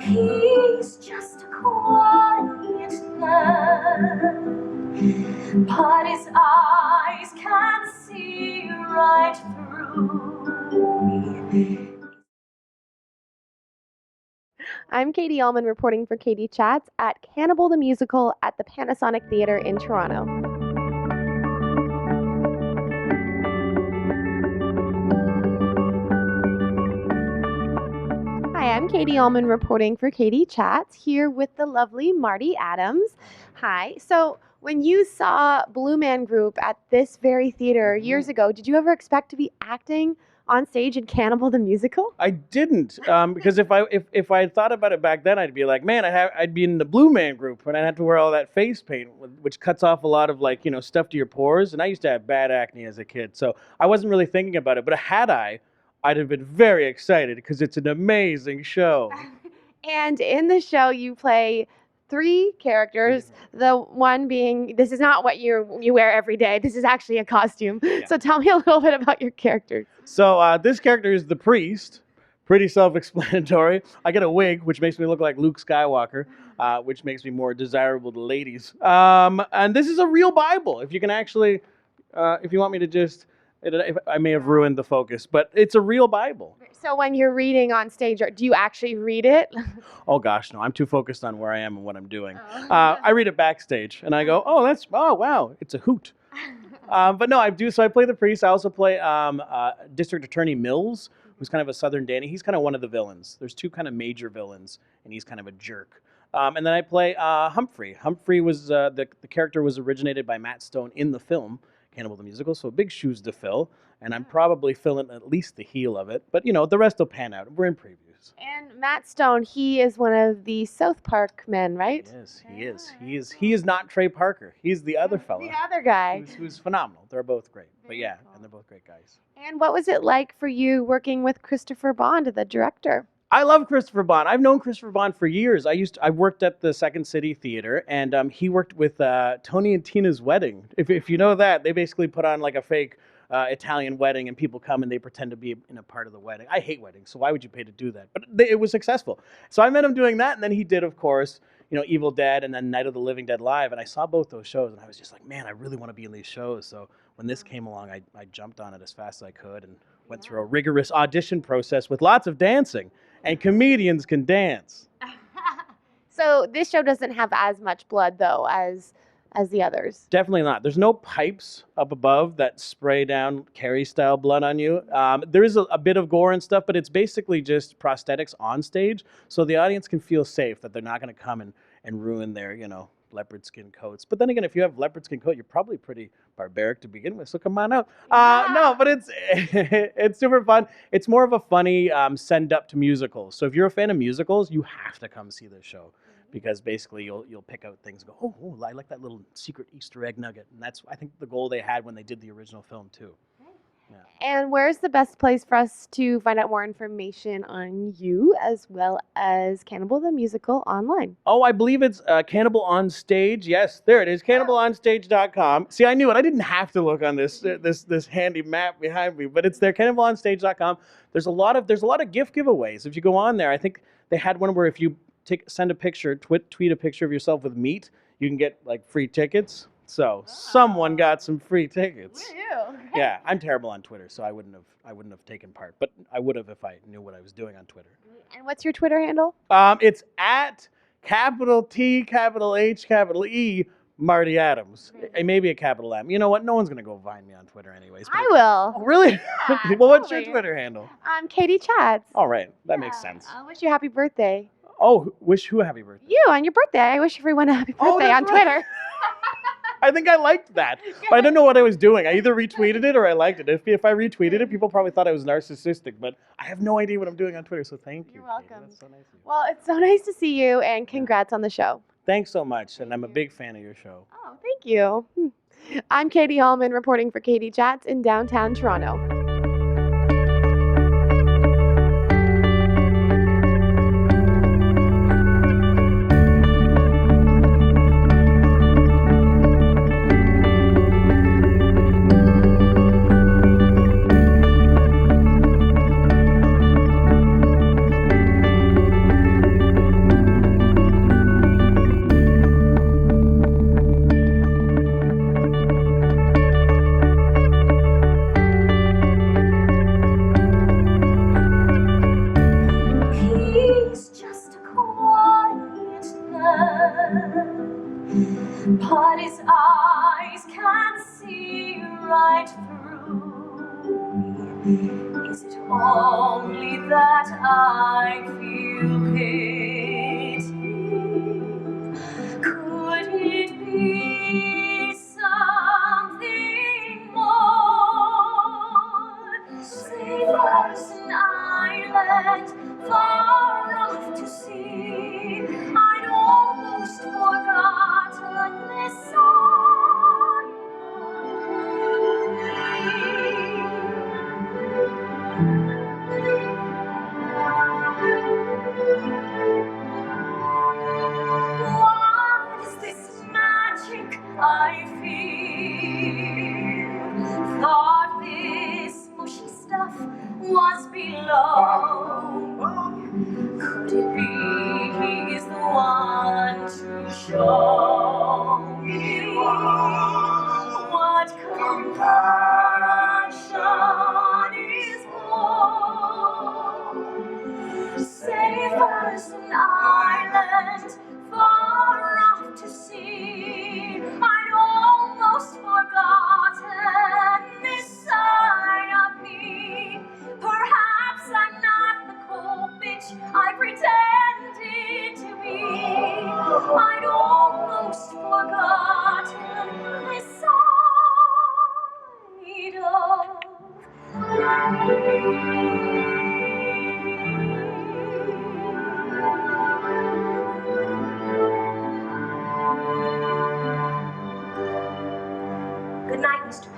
He's just a quiet man, but his eyes can see right through me. I'm Katie Uhlmann reporting for Katie Chats at Cannibal the Musical at the Panasonic Theatre in Toronto. Hi, I'm Katie Uhlmann reporting for Katie Chats here with the lovely Marty Adams. Hi. So when you saw Blue Man Group at this very theater years ago, did you ever expect to be acting on stage in Cannibal the Musical? I didn't, because if I had thought about it back then, I'd be like, man, I'd be in the Blue Man Group, and I'd have to wear all that face paint, which cuts off a lot of stuff to your pores. And I used to have bad acne as a kid, so I wasn't really thinking about it. But had I'd have been very excited because it's an amazing show. And in the show, you play 3 characters. The one being, this is not what you wear every day. This is actually a costume. Yeah. So tell me a little bit about your character. So this character is the priest. Pretty self-explanatory. I get a wig, which makes me look like Luke Skywalker, which makes me more desirable to ladies. And this is a real Bible. If you can actually, if you want me to just... I may have ruined the focus, but it's a real Bible. So when you're reading on stage, do you actually read it? Oh gosh, no. I'm too focused on where I am and what I'm doing. I read it backstage, and I go, oh wow, it's a hoot. But no, I do. So I play the priest. I also play District Attorney Mills, who's kind of a Southern Danny. He's kind of one of the villains. There's 2 kind of major villains, and he's kind of a jerk. And then I play Humphrey. Humphrey was the character was originated by Matt Stone in the film Cannibal the Musical, so big shoes to fill, and I'm probably filling at least the heel of it, but the rest will pan out. We're in previews. And Matt Stone, he is one of the South Park men, right? Yes, he is. He is not Trey Parker. He's the other fella. The other guy. Who's phenomenal. They're both great. But yeah, and they're both great guys. And what was it like for you working with Christopher Bond, the director? I love Christopher Bond. I've known Christopher Bond for years. I worked at the Second City Theater, and he worked with Tony and Tina's Wedding. If you know that, they basically put on like a fake Italian wedding, and people come and they pretend to be in a part of the wedding. I hate weddings, so why would you pay to do that? But it was successful. So I met him doing that, and then he did, of course, Evil Dead and then Night of the Living Dead Live, and I saw both those shows, and I was just like, man, I really want to be in these shows. So when this came along, I jumped on it as fast as I could and went through a rigorous audition process with lots of dancing. And comedians can dance. So this show doesn't have as much blood, though, as the others. Definitely not. There's no pipes up above that spray down Carrie-style blood on you. There is a bit of gore and stuff, but it's basically just prosthetics on stage, so the audience can feel safe that they're not going to come and ruin their, leopard skin coats. But then again, if you have leopard skin coat, you're probably pretty barbaric to begin with, so come on out. No, but it's super fun. It's more of a funny send up to musicals. So if you're a fan of musicals, you have to come see this show, because basically you'll pick out things and go, oh, I like that little secret Easter egg nugget. And that's, I think, the goal they had when they did the original film too. Yeah. And where's the best place for us to find out more information on you, as well as Cannibal the Musical online? Oh, I believe it's Cannibal on Stage. Yes, there it is, cannibalonstage.com. See, I knew it. I didn't have to look on this handy map behind me, but it's there, cannibalonstage.com. There's a lot of gift giveaways. If you go on there, I think they had one where if you send a picture, tweet a picture of yourself with meat, you can get like free tickets. So someone got some free tickets. Yeah, I'm terrible on Twitter, so I wouldn't have taken part, but I would have if I knew what I was doing on Twitter. And what's your Twitter handle? It's at capital T, capital H, capital E, Marty Adams. And maybe a capital M. You know what? No one's gonna go find me on Twitter anyways. I will. Oh, really? Yeah, well, what's your Twitter handle? Katie Chats. All right, that makes sense. I wish you happy birthday. Oh, wish who a happy birthday? You, on your birthday. I wish everyone a happy birthday on Twitter. I think I liked that. But I don't know what I was doing. I either retweeted it or I liked it. If I retweeted it, people probably thought I was narcissistic, but I have no idea what I'm doing on Twitter, so thank you. You're welcome. That's so nice of you. Well, it's so nice to see you, and congrats on the show. Thanks so much, and I'm a big fan of your show. Oh, thank you. I'm Katie Uhlmann reporting for Katie Chats in downtown Toronto. but his eyes can see right through. Is it only that I feel pity? Could it be something more? Say there's an island far off to sea. I'd almost forgotten this side What is this magic I feel? Thought this mushy stuff was below. Could it be he's the one to show me what compassion is for? Safe as an island far off to sea, I'd almost forgotten this side of me. Perhaps I'm not the cold bitch I pretended to be. I'd almost forgotten this side of Good night, Mr.